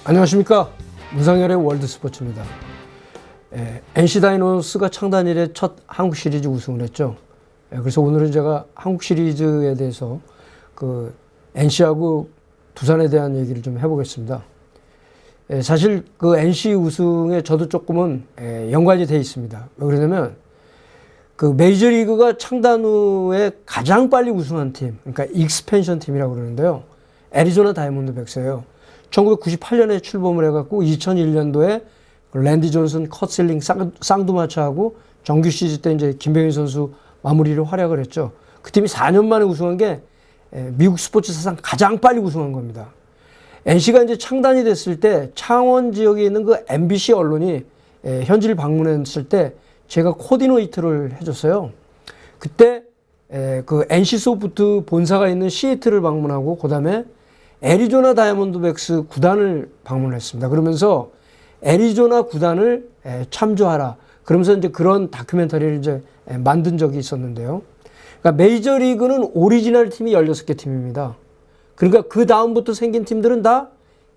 안녕하십니까. 문상열의 월드스포츠입니다. NC 다이노스가 창단 이래 첫 한국 시리즈 우승을 했죠. 그래서 오늘은 제가 한국 시리즈에 대해서 그 NC하고 두산에 대한 얘기를 좀 해보겠습니다. 사실 그 NC 우승에 저도 조금은 연관이 돼 있습니다. 왜 그러냐면 그 메이저리그가 창단 후에 가장 빨리 우승한 팀, 그러니까 익스펜션 팀이라고 그러는데요. 애리조나 다이몬드백스예요. 1998년에 출범을 해갖고 2001년도에 랜디 존슨, 컷셀링, 쌍두마차하고 정규 시즌 때 이제 김병현 선수 마무리를 활약을 했죠. 그 팀이 4년 만에 우승한 게 미국 스포츠 사상 가장 빨리 우승한 겁니다. NC가 이제 창단이 됐을 때 창원 지역에 있는 그 MBC 언론이 현지를 방문했을 때 제가 코디네이터를 해줬어요. 그때 그 NC 소프트 본사가 있는 시애틀을 방문하고 그다음에 애리조나 다이아몬드백스 구단을 방문했습니다. 그러면서 애리조나 구단을 참조하라. 그러면서 이제 그런 다큐멘터리를 이제 만든 적이 있었는데요. 그러니까 메이저리그는 오리지널 팀이 16개 팀입니다. 그러니까 그 다음부터 생긴 팀들은 다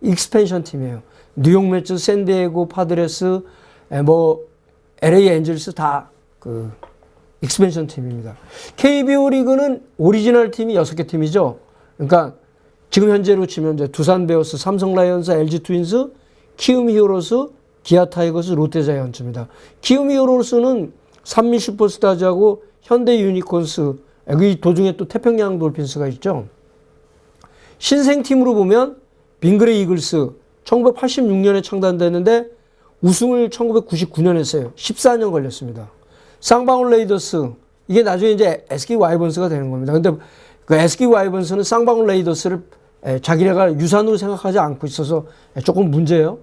익스펜션 팀이에요. 뉴욕 매츠, 샌디에고 파드레스, LA 엔젤스 다 그 익스펜션 팀입니다. KBO 리그는 오리지널 팀이 6개 팀이죠. 그러니까 지금 현재로 치면 이제 두산 베어스, 삼성 라이온즈, LG 트윈스, 키움 히어로스, 기아 타이거스, 롯데 자이언츠입니다. 키움 히어로스는 산미 슈퍼스타즈하고 현대 유니콘스, 이 도중에 또 태평양 돌핀스가 있죠. 신생팀으로 보면 빙그레 이글스 1986년에 창단됐는데 우승을 1999년에 했어요. 14년 걸렸습니다. 쌍방울 레이더스, 이게 나중에 이제 SK 와이번스가 되는 겁니다. 근데 그 SK 와이번스는 쌍방울 레이더스를 자기네가 유산으로 생각하지 않고 있어서 조금 문제예요.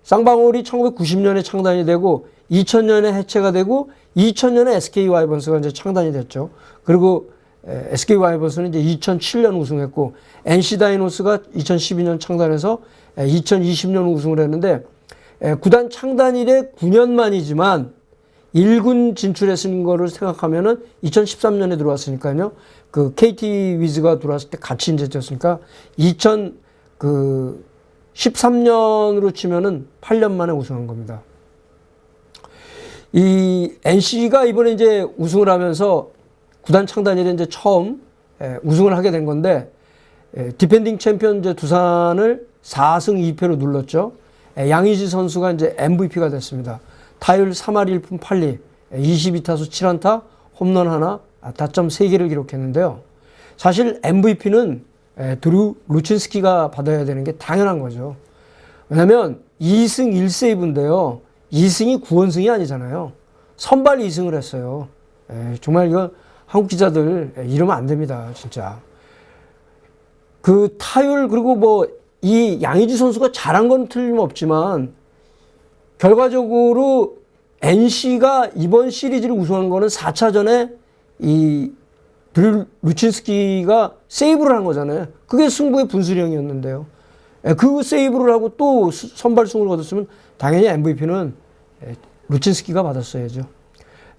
쌍방울이 1990년에 창단이 되고 2000년에 해체가 되고 2000년에 SK 와이번스가 이제 창단이 됐죠. 그리고 SK 와이번스는 이제 2007년 우승했고 NC 다이노스가 2012년 창단해서 2020년 우승을 했는데 구단 창단 이래 9년 만이지만 1군 진출했은 거를 생각하면은 2013년에 들어왔으니까요. 그 KT 위즈가 들어왔을 때 같이 이제 졌으니까 2013년으로 치면은 8년 만에 우승한 겁니다. 이 NC가 이번에 이제 우승을 하면서 구단 창단 이래 이제 처음 우승을 하게 된 건데 디펜딩 챔피언 이제 두산을 4승 2패로 눌렀죠. 양의지 선수가 이제 MVP가 됐습니다. 타율 3할 1푼 8리, 22타수 7안타, 홈런 하나, 타점 3개를 기록했는데요. 사실 MVP는 드루 루친스키가 받아야 되는 게 당연한 거죠. 왜냐하면 2승 1세이브인데요. 2승이 9원승이 아니잖아요. 선발 2승을 했어요. 정말 이거 한국 기자들 이러면 안 됩니다. 진짜. 그 타율 그리고 이 양의지 선수가 잘한 건 틀림없지만 결과적으로 NC가 이번 시리즈를 우승한 거는 4차전에 이 루친스키가 세이브를 한 거잖아요. 그게 승부의 분수령이었는데요. 그 세이브를 하고 또 선발승을 거뒀으면 당연히 MVP는 루친스키가 받았어야죠.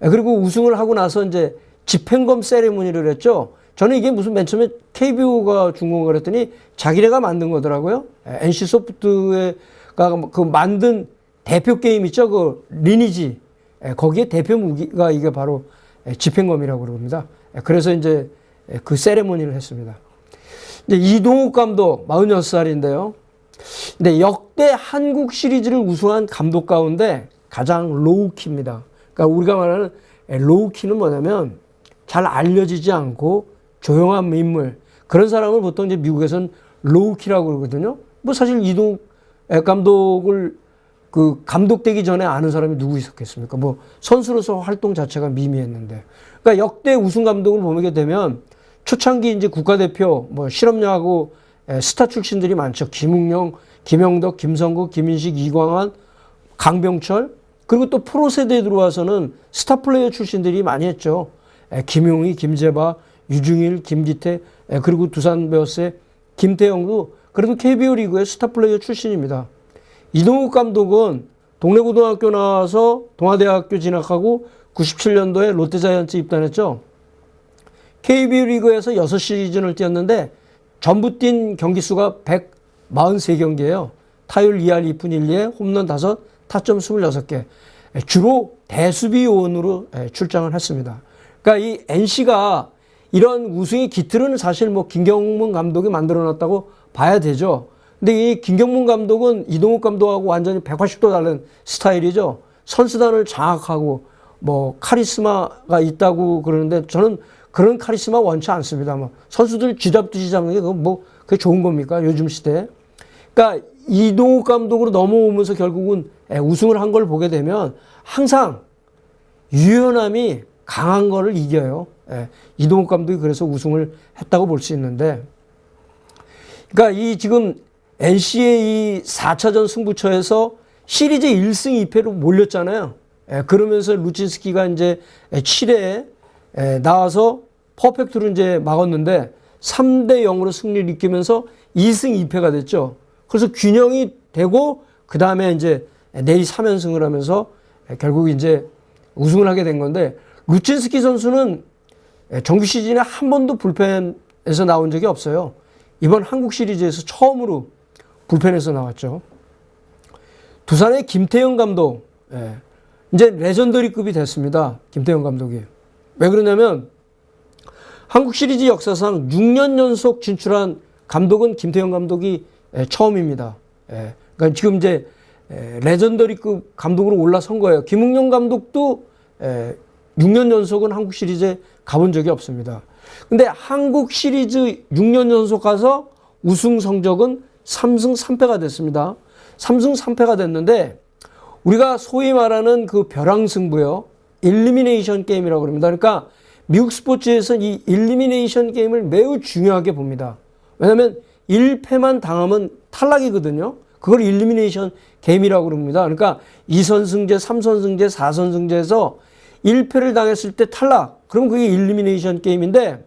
그리고 우승을 하고 나서 이제 집행검 세레모니를 했죠. 저는 이게 무슨 맨 처음에 KBO가 준 건가 그랬더니 자기네가 만든 거더라고요. NC 소프트가 그 만든 대표 게임 있죠. 그 리니지. 거기에 대표 무기가 이게 바로 집행검이라고 그럽니다. 그래서 이제 그 세레모니를 했습니다. 이제 이동욱 감독 46살인데요. 근데 역대 한국 시리즈를 우승한 감독 가운데 가장 로우키입니다. 그러니까 우리가 말하는 로우키는 뭐냐면 잘 알려지지 않고 조용한 인물. 그런 사람을 보통 이제 미국에서는 로우키라고 그러거든요. 사실 이동욱 감독을 그 감독되기 전에 아는 사람이 누구 있었겠습니까? 선수로서 활동 자체가 미미했는데. 그러니까 역대 우승 감독을 보게 되면 초창기 이제 국가대표, 실업야구 스타 출신들이 많죠. 김웅영, 김영덕, 김성국, 김인식, 이광환, 강병철. 그리고 또 프로 세대에 들어와서는 스타 플레이어 출신들이 많이 했죠. 김용희, 김재바, 유중일, 김기태, 그리고 두산 베어스의 김태형도 그래도 KBO 리그의 스타 플레이어 출신입니다. 이동욱 감독은 동래고등학교 나와서 동아대학교 진학하고 97년도에 롯데자이언츠 입단했죠. KBO 리그에서 6시즌을 뛰었는데 전부 뛴 경기 수가 143경기예요. 타율 2할 2푼 1리에 홈런 5, 타점 26개. 주로 대수비 요원으로 출장을 했습니다. 그러니까 이 NC가 이런 우승의 기틀은 사실 뭐 김경문 감독이 만들어놨다고 봐야 되죠. 근데 이 김경문 감독은 이동욱 감독하고 완전히 180도 다른 스타일이죠. 선수단을 장악하고 뭐 카리스마가 있다고 그러는데 저는 그런 카리스마 원치 않습니다. 뭐 선수들 쥐잡듯이 잡는 게 그게 좋은 겁니까? 요즘 시대에. 그러니까 이동욱 감독으로 넘어오면서 결국은 우승을 한 걸 보게 되면 항상 유연함이 강한 거를 이겨요. 이동욱 감독이 그래서 우승을 했다고 볼 수 있는데, 그러니까 이 지금 NC의 이 4차전 승부처에서 시리즈 1승 2패로 몰렸잖아요. 그러면서 루친스키가 이제 7회에 나와서 퍼펙트로 이제 막았는데 3대 0으로 승리를 이끌면서 2승 2패가 됐죠. 그래서 균형이 되고 그 다음에 이제 내리 3연승을 하면서 결국 이제 우승을 하게 된 건데, 루친스키 선수는 정규 시즌에 한 번도 불펜에서 나온 적이 없어요. 이번 한국 시리즈에서 처음으로 불펜에서 나왔죠. 두산의 김태형 감독, 이제 레전더리급이 됐습니다. 김태형 감독이. 왜 그러냐면 한국 시리즈 역사상 6년 연속 진출한 감독은 김태형 감독이 처음입니다. 그러니까 지금 이제 레전더리급 감독으로 올라선 거예요. 김웅영 감독도 6년 연속은 한국 시리즈에 가본 적이 없습니다. 근데 한국 시리즈 6년 연속 가서 우승 성적은 3승 3패가 됐습니다. 3승 3패가 됐는데 우리가 소위 말하는 그 벼랑승부요. 일리미네이션 게임이라고 그럽니다. 그러니까 미국 스포츠에서는 이 일리미네이션 게임을 매우 중요하게 봅니다. 왜냐하면 1패만 당하면 탈락이거든요. 그걸 일리미네이션 게임이라고 그럽니다. 그러니까 2선승제, 3선승제, 4선승제에서 1패를 당했을 때 탈락. 그럼 그게 일리미네이션 게임인데,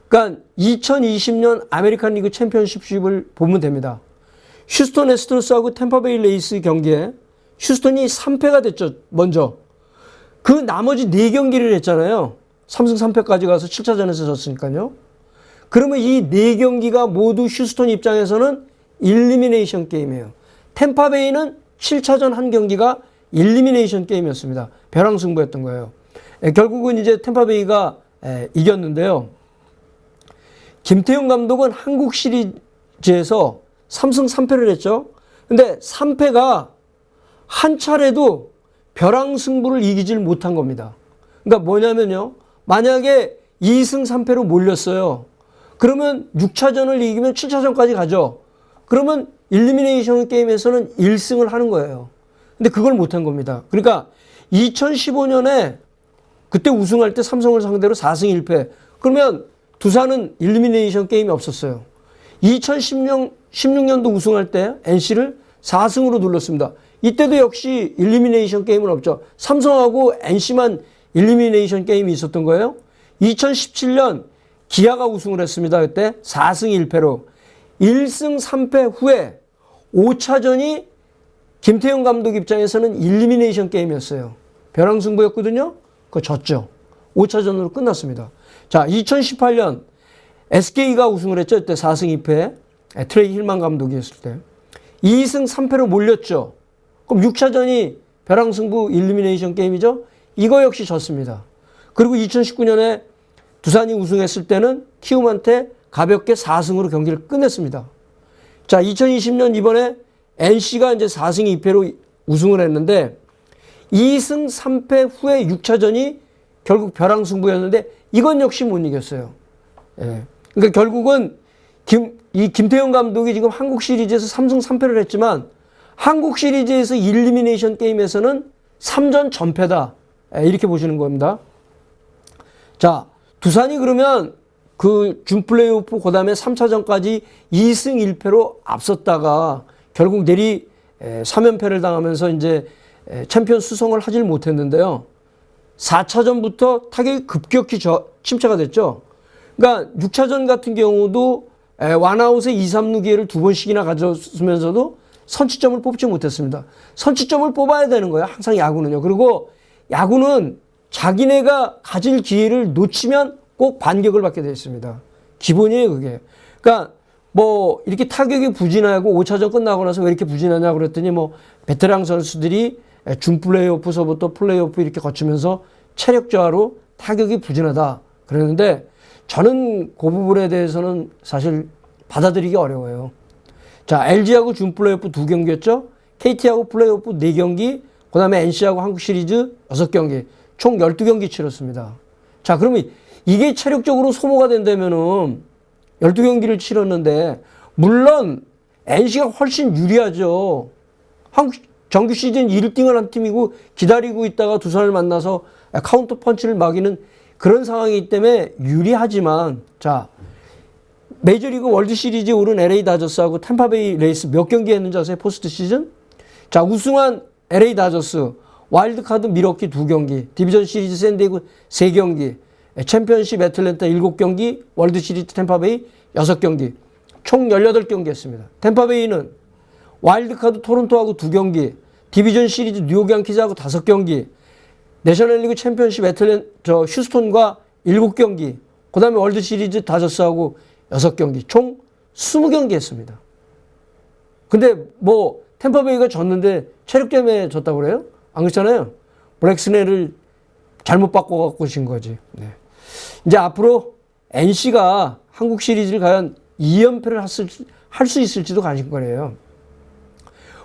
그러니까 2020년 아메리칸 리그 챔피언십을 보면 됩니다. 휴스턴 애스트로스하고 템파베이 레이스 경기에 휴스턴이 3패가 됐죠. 먼저. 그 나머지 4경기를 했잖아요. 3승 3패까지 가서 7차전에서 졌으니까요. 그러면 이 4경기가 모두 휴스턴 입장에서는 일리미네이션 게임이에요. 템파베이는 7차전 한 경기가 일리미네이션 게임이었습니다. 벼랑승부였던 거예요. 결국은 이제 템파베이가 이겼는데요. 김태형 감독은 한국 시리즈에서 3승 3패를 했죠. 근데 3패가 한 차례도 벼랑 승부를 이기질 못한 겁니다. 그러니까 뭐냐면요. 만약에 2승 3패로 몰렸어요. 그러면 6차전을 이기면 7차전까지 가죠. 그러면 일리미네이션 게임에서는 1승을 하는 거예요. 근데 그걸 못한 겁니다. 그러니까 2015년에 그때 우승할 때 삼성을 상대로 4승 1패. 그러면 두산은 일리미네이션 게임이 없었어요. 2016년도 우승할 때 NC를 4승으로 눌렀습니다. 이때도 역시 일리미네이션 게임은 없죠. 삼성하고 NC만 일리미네이션 게임이 있었던 거예요. 2017년 기아가 우승을 했습니다. 그때 4승 1패로. 1승 3패 후에 5차전이 김태형 감독 입장에서는 일리미네이션 게임이었어요. 벼랑승부였거든요. 그거 졌죠. 5차전으로 끝났습니다. 자, 2018년 SK가 우승을 했죠. 그때 4승 2패. 트레이 힐만 감독이었을 때. 2승 3패로 몰렸죠. 그럼 6차전이 벼랑승부 일리미네이션 게임이죠. 이거 역시 졌습니다. 그리고 2019년에 두산이 우승했을 때는 키움한테 가볍게 4승으로 경기를 끝냈습니다. 자, 2020년 이번에 NC가 이제 4승 2패로 우승을 했는데 2승 3패 후에 6차전이 결국 벼랑승부였는데 이건 역시 못 이겼어요. 그러니까 결국은 김태형 감독이 지금 한국 시리즈에서 3승 3패를 했지만 한국 시리즈에서 일리미네이션 게임에서는 3전 전패다. 이렇게 보시는 겁니다. 자, 두산이 그러면 그 준 플레이오프 그 다음에 3차전까지 2승 1패로 앞섰다가 결국 내리 3연패를 당하면서 이제 챔피언 수성을 하질 못했는데요. 4차전부터 타격이 급격히 침체가 됐죠. 그러니까 6차전 같은 경우도 원아웃에 2, 3루 기회를 2번씩이나 가졌으면서도 선취점을 뽑지 못했습니다. 선취점을 뽑아야 되는 거예요. 항상 야구는요. 그리고 야구는 자기네가 가질 기회를 놓치면 꼭 반격을 받게 되어 있습니다. 기본이에요, 그게. 그러니까 뭐 이렇게 타격이 부진하고 5차전 끝나고 나서 왜 이렇게 부진하냐 그랬더니 뭐 베테랑 선수들이 준 플레이오프서부터 플레이오프 이렇게 거치면서 체력 저하로 타격이 부진하다 그랬는데 저는 그 부분에 대해서는 사실 받아들이기 어려워요. 자, LG하고 준 플레이오프 2경기였죠. KT하고 플레이오프 4경기, 그 다음에 NC하고 한국 시리즈 6경기, 총 12경기 치렀습니다. 자, 그러면 이게 체력적으로 소모가 된다면은 12경기를 치렀는데, 물론 NC가 훨씬 유리하죠. 한국 정규 시즌 1등을 한 팀이고 기다리고 있다가 두산을 만나서 카운터 펀치를 막이는 그런 상황이기 때문에 유리하지만, 자, 메이저리그 월드시리즈에 오른 LA 다저스하고 템파베이 레이스 몇 경기 했는지 아세요? 포스트 시즌? 자, 우승한 LA 다저스, 와일드카드 미러키 2경기, 디비전 시리즈 샌디에고 3경기, 챔피언십 애틀랜타 7경기, 월드시리즈 템파베이 6경기, 총 18경기 했습니다. 템파베이는 와일드카드 토론토하고 2경기, 디비전 시리즈 뉴욕 양키즈하고 5경기, 내셔널리그 챔피언십 휴스톤과 7경기, 그 다음에 월드시리즈 다저스하고 6경기, 총 20경기 했습니다. 근데 뭐 템파베이가 졌는데 체력 때문에 졌다고 그래요? 안 그렇잖아요. 블랙스네를 잘못 바꿔갖고 진 거지. 네. 이제 앞으로 NC가 한국 시리즈를 과연 2연패를 할 수 있을지도 관심거리예요.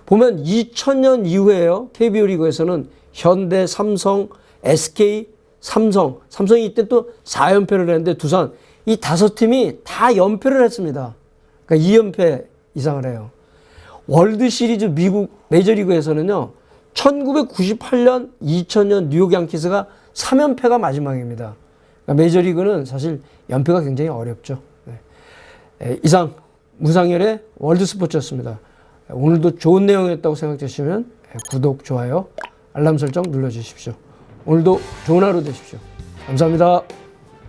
보면 2000년 이후에요. KBO 리그에서는 현대, 삼성, SK, 삼성이 이때 또 4연패를 했는데 두산, 이 5팀이 다 연패를 했습니다. 그러니까 2연패 이상을 해요. 월드시리즈 미국 메이저리그에서는요, 1998년, 2000년 뉴욕 양키스가 3연패가 마지막입니다. 그러니까 메이저리그는 사실 연패가 굉장히 어렵죠. 네. 이상 무상열의 월드스포츠였습니다. 오늘도 좋은 내용이었다고 생각되시면 구독, 좋아요, 알람 설정 눌러주십시오. 오늘도 좋은 하루 되십시오. 감사합니다.